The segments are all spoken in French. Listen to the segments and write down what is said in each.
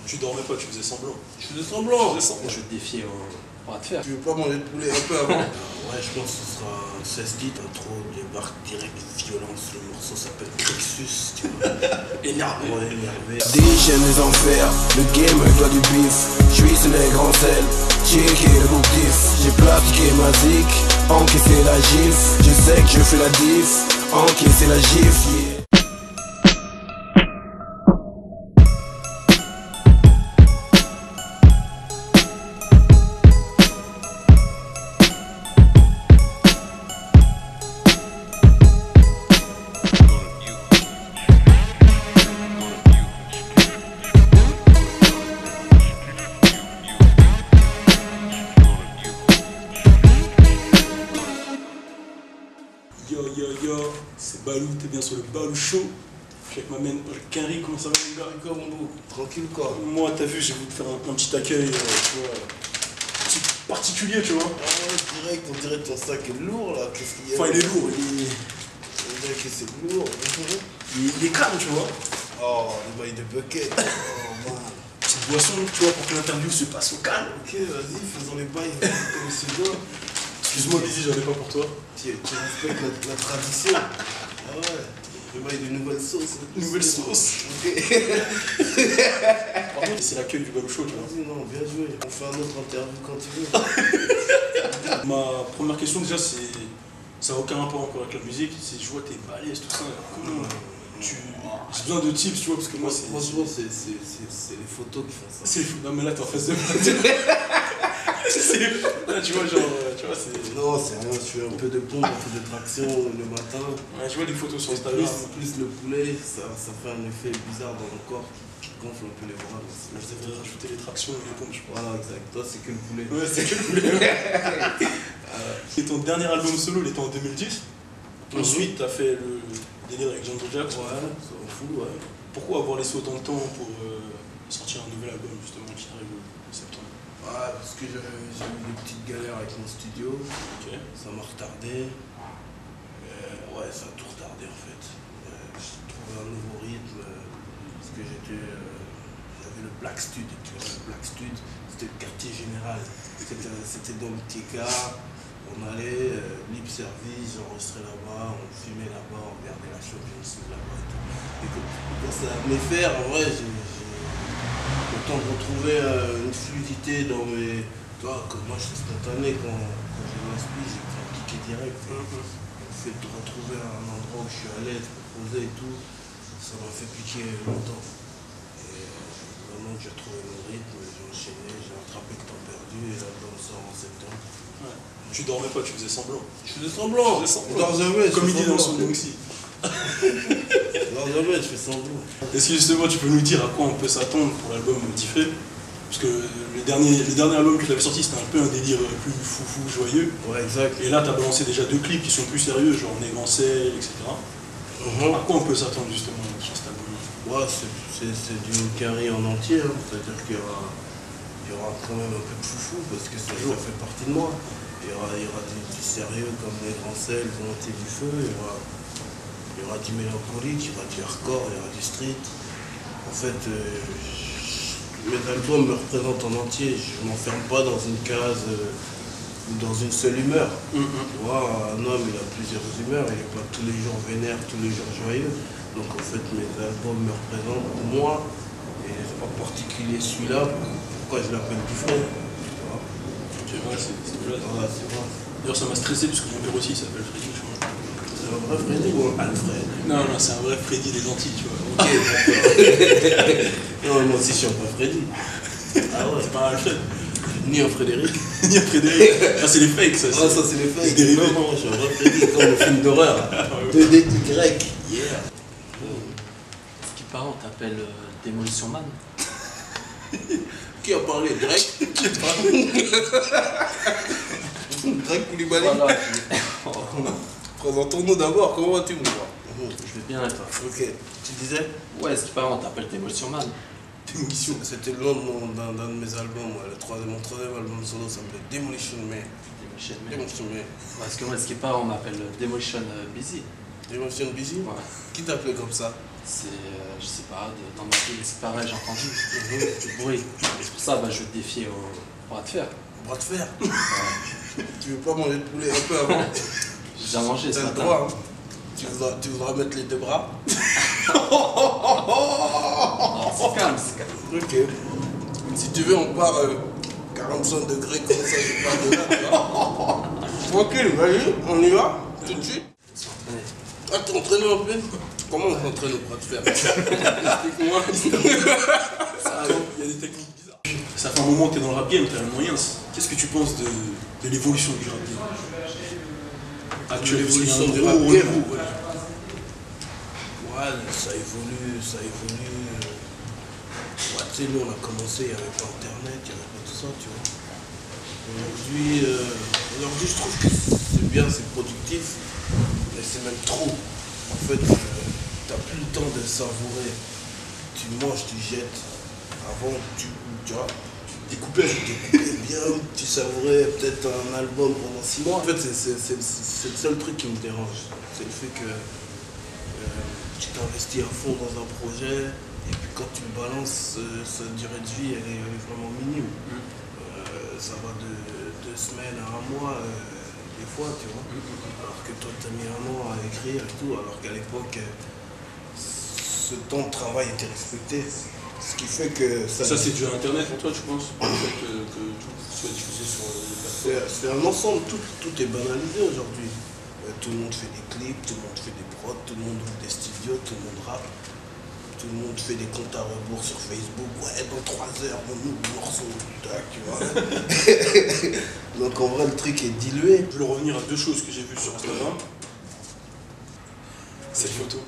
Tu dormais pas, tu faisais semblant. Je faisais semblant. Je vais te défier au bras de fer. Tu veux pas manger de poulet un peu avant? Ouais, je pense que ce sera 16 titres, trop débarque direct, violence. Le morceau s'appelle Crixus, tu vois. Énervé. Ouais, énervé. Des chaînes des enfers, le game avec toi du bif. J'suis ce nègre en sel, checké le bouc diff. J'ai pratiqué ma zik, encaissé la gif. Je sais que je fais la diff, encaissé la gif, yeah. Yo, c'est Balou, t'es bien sur le Balou Show. Je suis avec ma main Kenry, comment ça va mon gars? Quoi, mon beau? Tranquille quoi? Moi, t'as vu, j'ai voulu te faire un petit accueil, tu vois, petit particulier, tu vois. Ah ouais, direct, on dirait que ton sac est lourd là, qu'est-ce qu'il y a? Enfin, il est lourd, On dirait que c'est lourd. il est calme, tu vois. Oh, le bail de bucket. Oh, man. Petite boisson, tu vois, pour que l'interview se passe au calme. Ok, vas-y, faisons les bails comme il se doit. Excuse-moi, Busy, j'en ai pas pour toi. Tu respectes la tradition. Ah ouais, le bail de nouvelle sauce. Nouvelle sauce. Ok. Par contre, c'est l'accueil du Balou Show, tu vois. Vas-y, non, bien joué. On fait un autre interview quand tu veux. Ma première question, déjà, c'est. Ça n'a aucun rapport encore avec la musique. C'est je vois tes balèzes, tout ça. Comment tu. J'ai besoin de tips, tu vois, parce que moi, c'est. Franchement, c'est les photos qui font ça. C'est fou. Non, mais là, t'es en face de moi. Là, tu vois, genre. Tu vois, c'est. Non, c'est rien. Je fais un peu de pompe, un peu de traction le matin. Ouais, je vois des photos sur Et Instagram. plus le poulet, ça fait un effet bizarre dans le corps qui gonfle un peu les bras. Je devrais rajouter les tractions et les pompes, je crois. Voilà, exact. Toi, c'est que le poulet. Ouais, c'est que le poulet. Et ton dernier album solo, il était en 2010. Ensuite, t'as fait le délire avec Django Jackson. Ouais, ça m'en fout, ouais. Pourquoi avoir laissé autant de temps pour sortir un nouvel album, justement, qui arrive en septembre? Ouais, parce que j'ai eu des petites galères avec mon studio. Ok. Ça m'a retardé. Ouais, ça a tout retardé en fait. J'ai trouvé un nouveau rythme. Parce que j'avais le Black Stud. Tu vois, le Black Stud, c'était le quartier général. C'était dans le TK. On allait, libre service, j'enregistrais là-bas, on fumait là-bas, on regardait la Champions League là-bas et tout. Et quand ça venait faire, en vrai, j'ai le temps de retrouver une fluidité dans mes. Tu vois, comme moi je suis spontané quand j'ai l'inspiration, j'ai fait piquer direct. Le fait de retrouver un endroit où je suis à l'aise pour poser et tout, ça m'a fait piquer longtemps. Et vraiment j'ai retrouvé mon rythme, j'ai enchaîné, j'ai rattrapé le temps perdu et l'album sort en septembre. Ouais. Tu dormais pas, tu faisais semblant. Je faisais semblant. Comme il dit dans son nom aussi. Dans jamais, je fais semblant. Est-ce que justement tu peux nous dire à quoi on peut s'attendre pour l'album Diffé? Parce que le dernier album que tu avais sorti, c'était un peu un délire plus foufou, joyeux. Ouais, exact. Et là, tu as balancé déjà 2 clips qui sont plus sérieux, genre Nègre en sel, etc. À quoi on peut s'attendre justement sur cet album? Ouais, c'est du Kenry en entier, hein. C'est-à-dire qu'il y aura quand même un peu de foufou parce que ça fait partie de moi. Il y aura du sérieux comme Nègre en sel, Volonté du feu, il y aura du mélancolique, il y aura du hardcore, il y aura du street. En fait, mes albums me représentent en entier. Je ne m'enferme pas dans une case ou dans une seule humeur. Tu vois, un homme, il a plusieurs humeurs, il n'est pas tous les jours vénère, tous les jours joyeux. Donc en fait, mes albums me représentent moi, et en particulier celui-là, pourquoi je l'appelle Diffé. C'est vrai, c'est vrai. Voilà, c'est vrai. D'ailleurs, ça m'a stressé parce que mon père aussi s'appelle Freddy, je crois. C'est un vrai Freddy ou un Alfred? Non, c'est un vrai Freddy des Antilles, tu vois. Ok, d'accord. Non, moi aussi je suis un vrai Freddy. Ah ouais, c'est pas un Alfred. Ni un Frédéric. Ni un Frédéric. Ah, c'est les fakes, ça. Ah, ça c'est les fakes. dérivé. Non, je suis un vrai Freddy, comme le film d'horreur. 2DY. Yeah. Ce qui paraît, on t'appelle Demolition Man. Qui a parlé? Drake? Drake Koulibaly. Voilà. Présentons-nous d'abord, comment vas-tu mon gars? Je vais bien et toi? Ok, tu disais? Ouais, ce qui paraît, on t'appelle Demolition Man. Démolition, c'était le nom d'un de mes albums, ouais. Mon troisième album solo s'appelait Demolition Man. Demolition Man. Demolition Man. Parce que moi, ce qui paraît, on m'appelle Demolition Busy. Demolition Busy? Ouais. Qui t'appelait comme ça? c'est, je sais pas, dans ma ville, c'est pareil, j'ai entendu du bruit. C'est pour ça, bah, je vais te défier au bras de fer. Bras de fer. Ouais. Tu veux pas manger de poulet un peu avant? J'ai déjà mangé ce T'as le matin. droit, hein. Tu voudras mettre les deux bras? Non, c'est calme, c'est calme. Ok. Si tu veux, on part 45 degrés comme ça, je pars de là, tu vois. Tranquille, vas-y, on y va, tout de suite. Ah, t'entraînes un peu? Comment on s'entraîne au bras de fer? Explique-moi. Il y a des techniques bizarres. Ça fait un moment que tu es dans le rap game, tu as les moyens. Qu'est-ce que tu penses de l'évolution du rap game actuellement? L'évolution du rap game? Ouais, ça évolue. Ouais, tu sais, nous on a commencé, il n'y avait pas internet, il n'y avait pas tout ça, tu vois. Aujourd'hui, je trouve que c'est bien, c'est productif, mais c'est même trop. En fait, tu n'as plus le temps de savourer. Tu manges, tu jettes. Avant, tu vois, tu découpais bien, tu savourais peut-être un album pendant 6 mois. En fait, c'est le seul truc qui me dérange. C'est le fait que tu t'investis à fond dans un projet. Et puis quand tu le balances, sa durée de vie, elle est vraiment minime. Ça va de 2 semaines à 1 mois, des fois, tu vois. Alors que toi, tu as mis 1 an à écrire et tout, alors qu'à l'époque, ce temps de travail était respecté. Ce qui fait que Ça, c'est dû à Internet pour toi, tu penses? Le fait que tout soit diffusé sur les plateformes. C'est un ensemble, tout est banalisé aujourd'hui. Tout le monde fait des clips, tout le monde fait des prods, tout le monde ouvre des studios, tout le monde rappe. Tout le monde fait des comptes à rebours sur Facebook. Ouais, dans 3 heures, on ouvre le morceau. Tac, tu vois. Donc en vrai, le truc est dilué. Je voulais revenir à 2 choses que j'ai vues sur Instagram. Cette photo.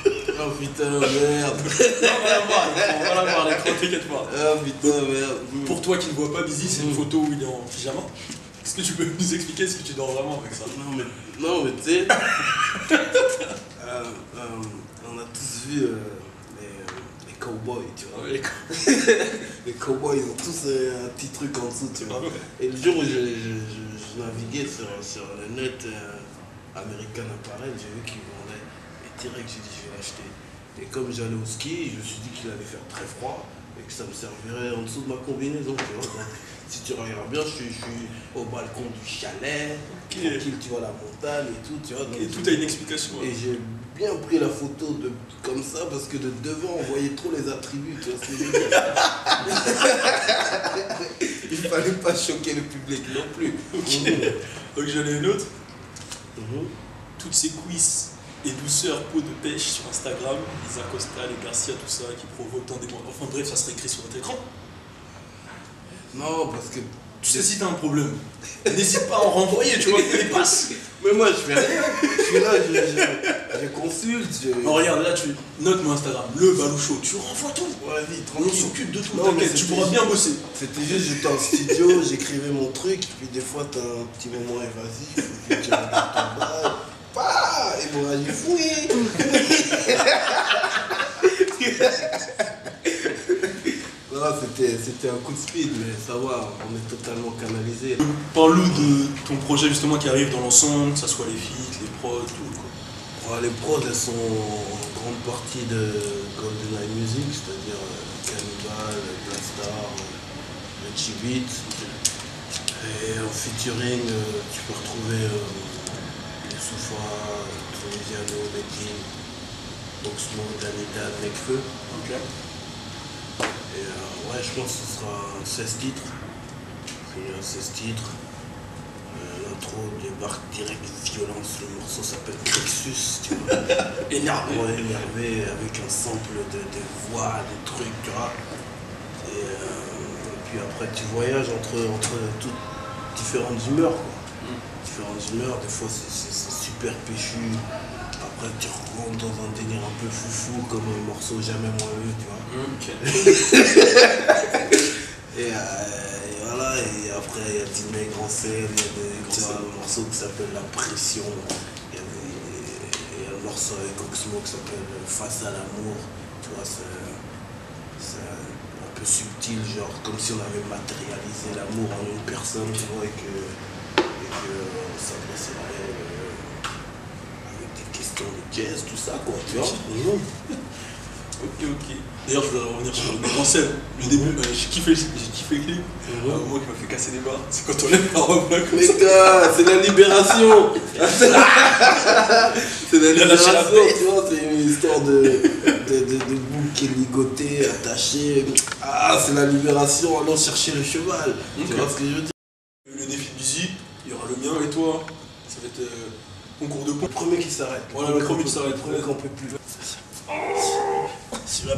Oh putain, merde. Non, on va la voir, l'écran, t'inquiète pas. Oh putain, merde. Pour toi qui ne vois pas Busy, c'est une photo où il est en pyjama. Est-ce que tu peux nous expliquer ce que tu dors vraiment avec ça? Non, mais tu sais, on a tous vu les cowboys, tu vois. Les cowboys, ils ont tous un petit truc en dessous, tu vois. Et le jour où je naviguais sur le net American Apparel, j'ai vu qu'ils vendaient. Et direct, j'ai dit, je vais l'acheter. Et comme j'allais au ski, je me suis dit qu'il allait faire très froid et que ça me servirait en dessous de ma combinaison, tu vois. Donc, si tu regardes bien, je suis au balcon du chalet, tranquille, tu vois, la montagne et tout, tu vois. Donc, Et tout a une explication. et j'ai bien pris la photo comme ça parce que de devant on voyait trop les attributs, tu vois ce que je veux dire. Il fallait pas choquer le public non plus. Donc j'en ai une autre. Toutes ces cuisses et douceurs peau de pêche sur Instagram, les Acosta, les Garcia, tout ça, qui provoquent tant d'émotions. Enfin bref, ça serait écrit sur votre écran. Non, parce que Tu sais si t'as un problème, n'hésite pas à en renvoyer, tu vois, il passe. mais moi je fais rien, je suis là, je consulte. Non, regarde, là tu notes mon Instagram, le Baloucho, tu renvoies tout. Vas-y, On tranquille. s'occupe de tout, Non, mais t'inquiète, tu c'était- pourras bien bosser. C'était juste, j'étais en studio, j'écrivais mon truc, puis des fois t'as un petit moment évasif, puis tu regardes ton bail, pas, hémorragie fouille. Non, c'était un coup de speed, mais ça va, on est totalement canalisé. Parle-nous de ton projet justement qui arrive dans l'ensemble, que ça soit les feats, les prods, tout quoi. Ouais, les prods, elles sont en grande partie de GoldenEye Music, c'est-à-dire Cannibal, Blackstar, Richie Beat. Et en featuring, tu peux retrouver Youssoufa, Tunisiano, Medine, Oxmo, Danida, Nekfeu. Ok. Et ouais, je pense que ce sera 16 titres. Il y a 16 titres. L'intro débarque direct violence. Le morceau s'appelle Crixus, tu vois. Énervé. Ouais, énervé, avec un sample de voix, des trucs, tu vois. Et puis après, tu voyages entre toutes différentes humeurs, quoi. Différentes humeurs, des fois c'est super péchu. Après, tu rentres dans un délire un peu foufou, comme un morceau jamais moins vu, tu vois. Ok. Et voilà, et après il y a Disney Grand Sel, il y a un morceau qui s'appelle La Pression, il y a un morceau avec Oxmo qui s'appelle Face à l'amour, tu vois, c'est un peu subtil, genre comme si on avait matérialisé l'amour en une personne, tu vois, et que on s'adressait à elle avec des questions de jazz, tout ça, quoi, tu vois. Ok. D'ailleurs, je voudrais revenir sur le mec en scène. Le début, j'ai kiffé le clip. Un moment qui m'a fait casser les barres, c'est quand on lève la robe là comme Mais ça. gars, c'est la libération. C'est la Il a lâché la libération, tu vois, c'est une histoire de bouc qui est ligoté, attaché. Ah, c'est la libération, allons chercher le cheval. Tu vois ce que je veux dire? Le défi de musique, il y aura le mien et toi. Ça va être concours de points. Le premier qui s'arrête. Voilà, le premier qui s'arrête. Le premier qu'on peut plus. Tu vas